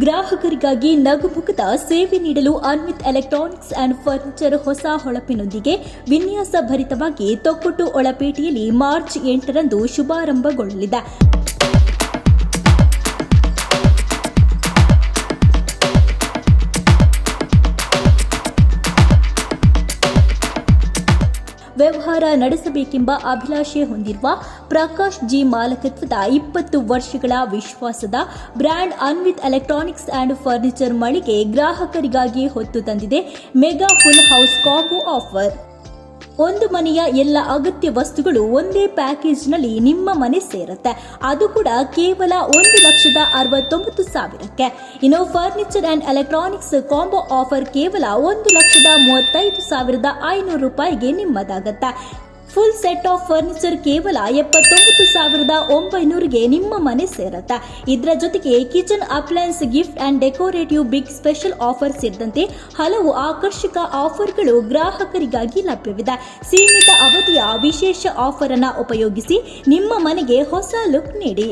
ಗ್ರಾಹಕರಿಗಾಗಿ ನಗುಮುಖದ ಸೇವೆ ನೀಡಲು Anvith electronics and furniture ಹೊಸ ಹೊಳಪಿನೊಂದಿಗೆ ವಿನ್ಯಾಸ ಭರಿತವಾಗಿ ತೊಕ್ಕೊಟ್ಟು ಒಳಪೇಟೆಯಲ್ಲಿ ಮಾರ್ಚ್ 8ರಂದು ಶುಭಾರಂಭಗೊಳ್ಳಲಿದೆ. ವ್ಯವಹಾರ ನಡೆಸಬೇಕೆಂಬ ಅಭಿಲಾಷೆ ಹೊಂದಿರುವ ಪ್ರಕಾಶ್ ಜಿ ಮಾಲಕತ್ವದ 20 ವರ್ಷಗಳ ವಿಶ್ವಾಸದ brand Anvith electronics and furniture ಮಳಿಗೆ ಗ್ರಾಹಕರಿಗಾಗಿ ಹೊತ್ತು ತಂದಿದೆ mega full house combo offer. ಒಂದು ಮನೆಯ ಎಲ್ಲ ಅಗತ್ಯ ವಸ್ತುಗಳು ಒಂದೇ ಪ್ಯಾಕೇಜ್ನಲ್ಲಿ ನಿಮ್ಮ ಮನೆ ಸೇರುತ್ತೆ. ಅದು ಕೂಡ ಕೇವಲ 1,69,000ಕ್ಕೆ. ಇನ್ನು furniture and electronics combo offer ಕೇವಲ 1,35,500 ರೂಪಾಯಿಗೆ ನಿಮ್ಮದಾಗತ್ತೆ. ಫುಲ್ ಸೆಟ್ ಆಫ್ ಫರ್ನಿಚರ್ ಕೇವಲ 79,900ಗೆ ನಿಮ್ಮ ಮನೆ ಸೇರುತ್ತೆ. ಇದರ ಜೊತೆಗೆ kitchen appliances gift and decorative big special offer ಸೇರಿದಂತೆ ಹಲವು ಆಕರ್ಷಕ ಆಫರ್ಗಳು ಗ್ರಾಹಕರಿಗಾಗಿ ಲಭ್ಯವಿದೆ. ಸೀಮಿತ ಅವಧಿಯ ವಿಶೇಷ ಆಫರ್ ಅನ್ನು ಉಪಯೋಗಿಸಿ ನಿಮ್ಮ ಮನೆಗೆ ಹೊಸ ಲುಕ್ ನೀಡಿ.